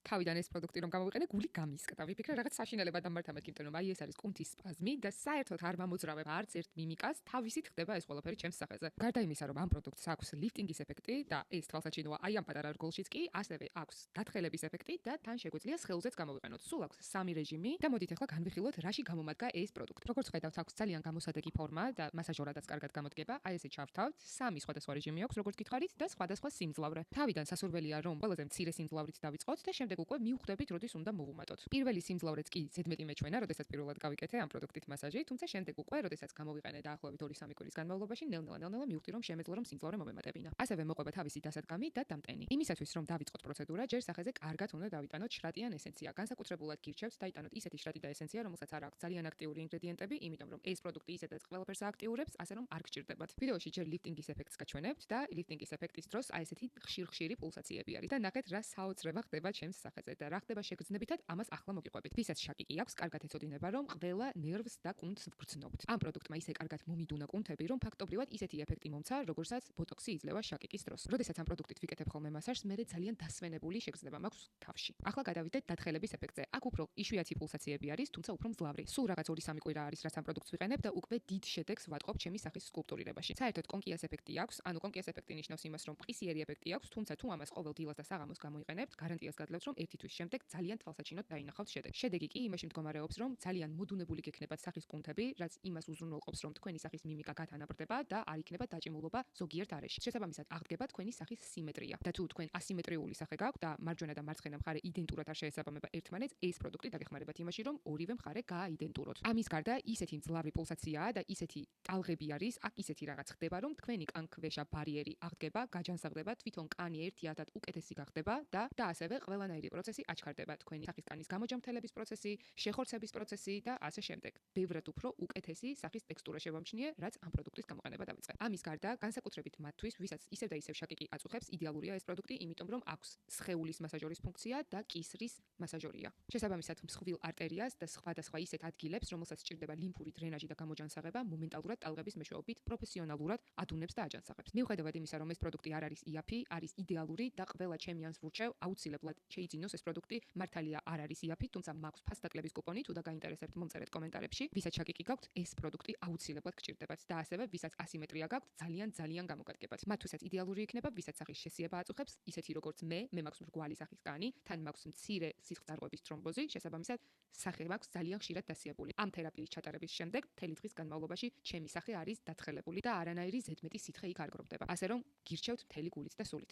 თავიდან ეს პროდუქტი რომ გამოვიყენე, გული გამისკდა. ვიფიქრე რაღაც საშინელება დამართ იმიტომ რომ აი ეს არის კუნთის სპაზმი და საერთოდ არ მომოძრავებ არც ერთ მიმიკას, თავისით ხდება ეს ყველაფერი ჩემს სახეზე. გარდა იმისა, რომ ამ პროდუქტს აქვს ლიფტინგის ეფექტი და ეს თვალსაჩინოა აი ამ პატარა რგოლშიც კი, ასევე აქვს დათხელების ეფექტი და თან შეგვიძლია სხეულზეც გამოვიყენოთ. სულ აქვს 3 რეჟიმი და მოდით ახლა განვიხილოთ, რაში გამომადგა ეს პროდუქტი. როგორც ხედავთ, აქვს ძალიან გამოსადეგი ფორმა და მასაჟორადაც კარგად გამოდგება. აი ესე ჩავთავთ, 3 სხვადასხვა რეჟიმი აქვს, როგორც გითხარით და სხვადასხვა სიმძლავრე. თავიდან სასურველია რომ ყველაზე მცირე სიმძლავრით დავიწყოთ და შემდეგ უკვე მივხვდებით, როდის უნდა მოვუმატოთ. პირველი სიმძლავრეც კი ზედმეტი მეჩვენა, როდესაც პირველად გავიკეთე ამ პროდუქტით მასაჟი, თუმცა შემდეგ უკვე, როდესაც გამოვიყენე დაახლოებით 2-3 კვირის განმავლობაში, ნელ-ნელა მივხვდი რომ შემეძლო რომ სიმძლავრე მომემატებინა. ასევე მოყვება თავისი დასადგამი და დამტენი. იმისათვის რომ დავიწყოთ პროცედურა, ჯერ სახეზე კარგად უნდა დავიტანოთ შრატიან ესენცია. განსაკუთრებულად გირჩევთ დაიტანოთ ისეთი შრატი და ესენცია, რომელსაც არ აქვს ძალიან აქტიური ინგრედიენტები, იმიტომ რომ ეს პროდუქტი ისედაც ყველაფერს აქტიურებს, ასე რომ არ გჭირდებათ. ვიდეოში ჯერ ლიფტინგის ეფექტს გაჩვენებთ და ლიფტინგის ეფექტის დროს აი ესეთი ხშირ-ხშირი პულსაციები არის და ნახეთ რა საოცრება ხდება ჩემს სახეზე და რა ხდება შეგრძნებითად, ამას ახლა მოგიყვებით. ვისაც შაკიკი აქვს, კარგად ეცოდინება რომ ყველა ნერვს და კუნთს ვგრძნობთ. ამ პროდუქტმა ისე კარგად მომიდუნა კუნთები, რომ ფაქტობრივად ისეთი ეფექტი მომცა, როგორცაც ბოტოქსი იძლევა შაკიკის დროს. როდესაც ამ პროდუქტით ვიკეთებ ხოლმე მასაჟს, მე ძალიან დასვენებული შეგრძნება მაქვს თავში. ახლა გადავიდეთ დათხელების ეფექტზე. აქ უფრო იშვიათი პულსაციები არის, თუმცა უფრო მძლავრი. სულ რაღაც 2-3 კვირა არის, რაც ამ პროდუქტს ვიყენებ და უკვე დიდ შედეგს ვატყობ ჩემი სახის სკულპტურირებაში. საერთოდ კონკიას ეფექტი აქვს, ანუ კონკიას ეფექტი ნიშნავს იმას, რომ მყისიერი ეფექტი აქვს, თუმცა თუ ამას ყოველ დილას და საღამოს გამოიყენებთ, გარანტიას გაძლევთ, რომ 1 თვის შემდეგ ძალიან თვალსაჩინოდ დაინახავთ შედეგი. შედეგი კი იმაში მდგომარეობს, რომ ძალიან მოდუნებული გექნებათ სახის კუნთები, რაც იმას უზრუნველყოფს, რომ თქვენი სახის მიმიკა გათანაბრდება და არ იქნება დაჭიმულობა ზოგიერთ არეში. შესაბამისად, აღდგება თქვენი სახის სიმეტრია. და თუ თქვენ ასიმეტრიული სახე გაქვთ და მარჯვენა და მარცხენა მხარე იდენტურად არ შეესაბამება ერთმანეთს, ეს პროდუქტი დაგეხმარებათ იმაში, რომ ორივე მხარე გააიდენტუროთ. ამის გარდა, ისეთი მძლავრი პულსაციაა და ისეთი ტალღები არის, აქ ისეთი რაღაც ხდება, რომ თქვენი კანქვეშა ბარიერი აღდგება, გაჯანსაღდება, თვითონ კანი ერთიათად უკეთესი გახდება და ასევე ყველანაირი პროცესი აჩქარდება. თქვენი სახის კანის გამოჯამრთელების პროცესი, შეხორცების პროცესი და ასე შემდეგ. ბევრად უფრო უკეთესი სახის ტექსტურა შევამჩნიე, რაც ამ პროდუქტის გამოყენება დავიწყე. ამის გარდა, განსაკუთრებით მათთვის, ვისაც ისევ და ისევ შაკიკი აწუხებს, იდეალურია ეს პროდუქტი, იმიტომ რომ აქვს სხეულის მასაჟორის ფუნქცია და კისრის მასაჟორია. შესაბამისად, მსხვილ არტერიას და სხვადასხვა ისეთ ადგილებს, რომელსაც სჭირდება ლიმფური დრენაჟი და გამოჯანსაღება, მომენტალურად ტალღების მეშვეობით პროფესიონალურად ადუნებს და აჯანსაღებს. მიუხედავად იმისა, რომ ეს პროდუქტი არ არის იაფი, არის იდეალური და ყველა ჩემი ანს ვურჩევ, აუცილებლად შეიძინოს ეს პროდუქტი. მართალია არ არის იაფი, თუმცა მაქვს ფასდაკლების კუპონი, თუ და გაინტერესებთ, მომწერეთ კომენტარებში. ვისაც შაკიკი გაქვთ, ეს პროდუქტი აუცილებლად გჭირდებათ და ასევე ვისაც ასიმეტრია გაქვთ, ძალიან გამოგადგებათ. მათთვისაც იდეალური იქნება, ვისაც სახის შესიება აწუხებს, ისეთი როგორც მე მაქვს მრგვალი სახის კანი, თან მაქვს მცირე სისხლძარღვების თრომბოზი, შესაბამისად, სახე მაქვს ძალიან ხშირად დასიებული. ამ თერაპიის ჩატარების შემდეგ, მთელი დღის განმავლობაში, ჩემი სახე არის დათხელებული და არანაირი ზედმეტი სითხე იქ არ გროვდება. ასე რომ, გირჩევთ მთელი გულით და სულით.